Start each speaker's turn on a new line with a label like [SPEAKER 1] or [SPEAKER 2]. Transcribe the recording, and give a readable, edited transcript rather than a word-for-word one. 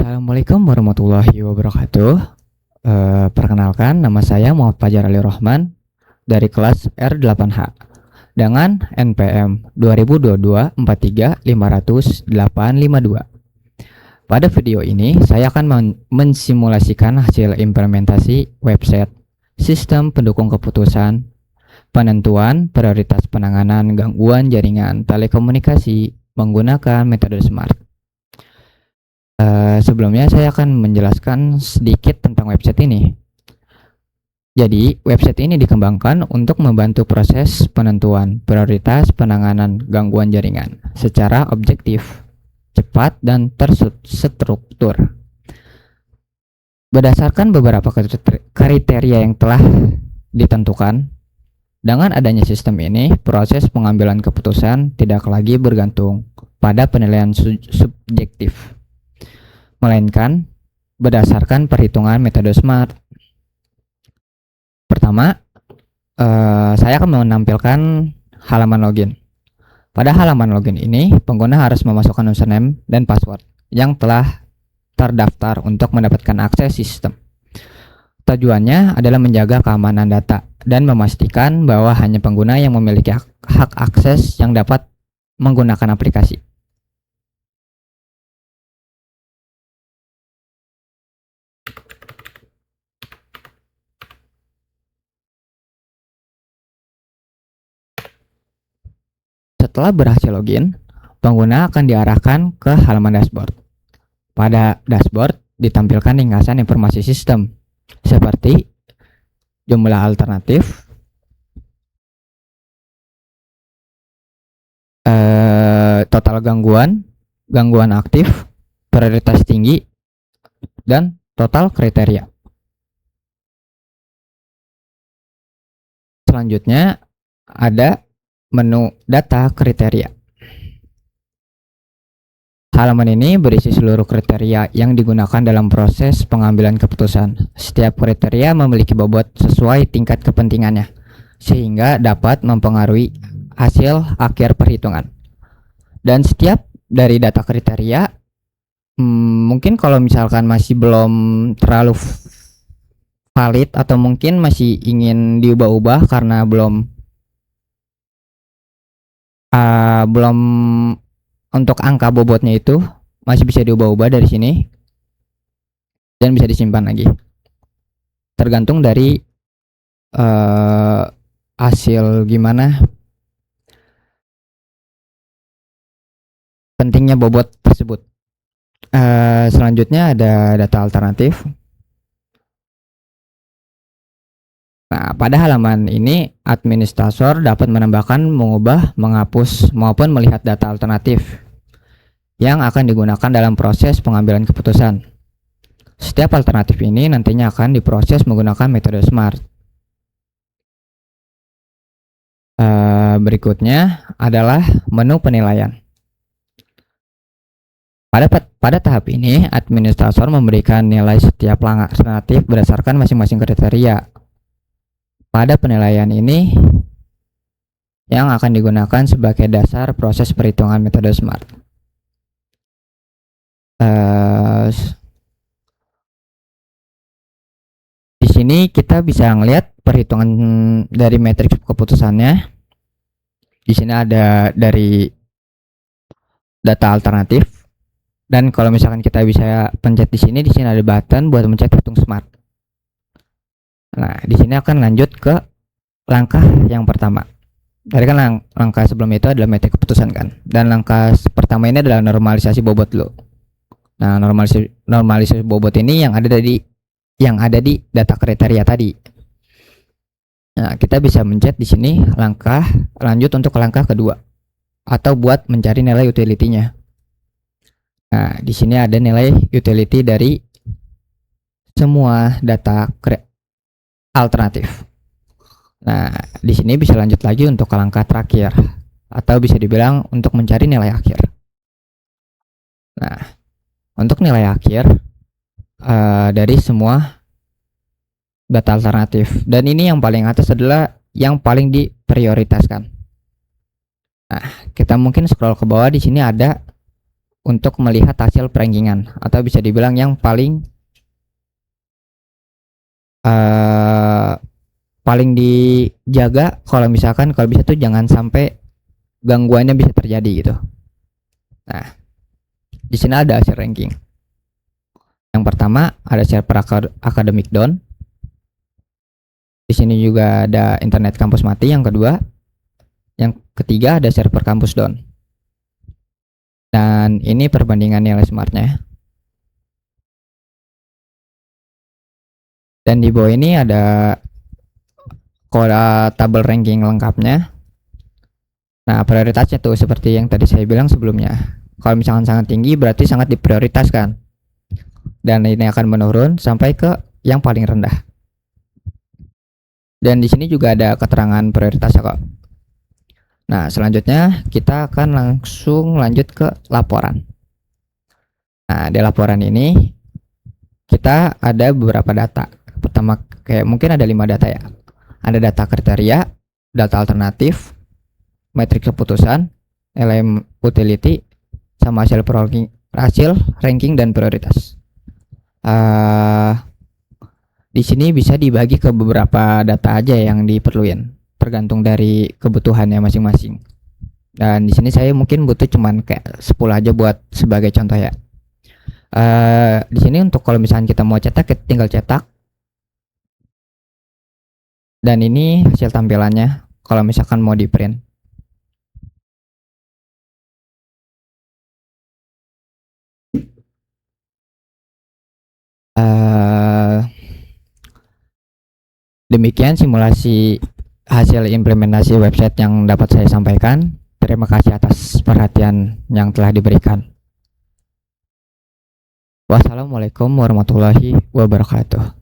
[SPEAKER 1] Assalamualaikum warahmatullahi wabarakatuh. Perkenalkan, nama saya Muhammad Fajar Ali Rohman dari kelas R8H dengan NPM 2022-43-500-852. Pada video ini, saya akan mensimulasikan hasil implementasi website sistem pendukung keputusan penentuan prioritas penanganan gangguan jaringan telekomunikasi menggunakan metode SMART. Sebelumnya saya akan menjelaskan sedikit tentang website ini. Jadi, website ini dikembangkan untuk membantu proses penentuan prioritas penanganan gangguan jaringan secara objektif, cepat, dan terstruktur. Berdasarkan beberapa kriteria yang telah ditentukan, dengan adanya sistem ini, proses pengambilan keputusan tidak lagi bergantung pada penilaian subjektif, melainkan berdasarkan perhitungan metode SMART. Pertama, saya akan menampilkan halaman login. Pada halaman login ini, pengguna harus memasukkan username dan password yang telah terdaftar untuk mendapatkan akses sistem. Tujuannya adalah menjaga keamanan data dan memastikan bahwa hanya pengguna yang memiliki hak akses yang dapat menggunakan aplikasi. Setelah berhasil login, pengguna akan diarahkan ke halaman dashboard. Pada dashboard ditampilkan ringkasan informasi sistem seperti jumlah alternatif, total gangguan aktif, prioritas tinggi, dan total kriteria. Selanjutnya ada menu data kriteria. Halaman ini berisi seluruh kriteria yang digunakan dalam proses pengambilan keputusan. Setiap kriteria memiliki bobot sesuai tingkat kepentingannya, sehingga dapat mempengaruhi hasil akhir perhitungan. Dan setiap dari data kriteria, mungkin kalau misalkan masih belum terlalu valid atau mungkin masih ingin diubah-ubah karena belum untuk angka bobotnya itu masih bisa diubah-ubah dari sini dan bisa disimpan lagi. Tergantung dari hasil gimana pentingnya bobot tersebut. Selanjutnya ada data alternatif. Nah, pada halaman ini, administrator dapat menambahkan, mengubah, menghapus, maupun melihat data alternatif yang akan digunakan dalam proses pengambilan keputusan. Setiap alternatif ini nantinya akan diproses menggunakan metode SMART. Berikutnya adalah menu penilaian. Pada tahap ini, administrator memberikan nilai setiap alternatif berdasarkan masing-masing kriteria. Pada penilaian ini yang akan digunakan sebagai dasar proses perhitungan metode SMART. Di sini kita bisa melihat perhitungan dari matriks keputusannya. Di sini ada dari data alternatif, dan kalau misalkan kita bisa pencet di sini ada button buat mencet hitung SMART. Nah, di sini akan lanjut ke langkah yang pertama. Tadi kan langkah sebelum itu adalah metrik keputusan kan. Dan langkah pertama ini adalah normalisasi bobot lo. Nah, normalisasi bobot ini yang ada di data kriteria tadi. Nah, kita bisa mencet di sini lanjut untuk langkah kedua atau buat mencari nilai utility-nya. Nah, di sini ada nilai utility dari semua data alternatif. Nah, di sini bisa lanjut lagi untuk ke langkah terakhir atau bisa dibilang untuk mencari nilai akhir. Nah, untuk nilai akhir dari semua data alternatif, dan ini yang paling atas adalah yang paling diprioritaskan. Nah, kita mungkin scroll ke bawah, di sini ada untuk melihat hasil perankingan, atau bisa dibilang yang paling dijaga. Kalau misalkan kalau bisa tuh jangan sampai gangguannya bisa terjadi gitu. Nah, di sini ada hasil ranking. Yang pertama ada server academic down. Di sini juga ada internet kampus mati yang kedua. Yang ketiga ada server kampus down. Dan ini perbandingan nilai smartnya. Dan di bawah ini ada tabel ranking lengkapnya. Nah, prioritasnya tuh seperti yang tadi saya bilang sebelumnya. Kalau misalkan sangat tinggi berarti sangat diprioritaskan. Dan ini akan menurun sampai ke yang paling rendah. Dan di sini juga ada keterangan prioritasnya kok. Nah, selanjutnya kita akan langsung lanjut ke laporan. Nah, di laporan ini kita ada beberapa data. Pertama, kayak mungkin ada 5 data ya. Ada data kriteria, data alternatif, metrik keputusan, LM utility, sama hasil ranking dan prioritas. Di sini bisa dibagi ke beberapa data aja yang diperluin, tergantung dari kebutuhannya masing-masing. Dan di sini saya mungkin butuh cuman kayak 10 aja buat sebagai contoh ya. Di sini untuk kalau misalnya kita mau cetak, kita tinggal cetak. Dan ini hasil tampilannya kalau misalkan mau di print. Demikian simulasi hasil implementasi website yang dapat saya sampaikan. Terima kasih atas perhatian yang telah diberikan. Wassalamualaikum warahmatullahi wabarakatuh.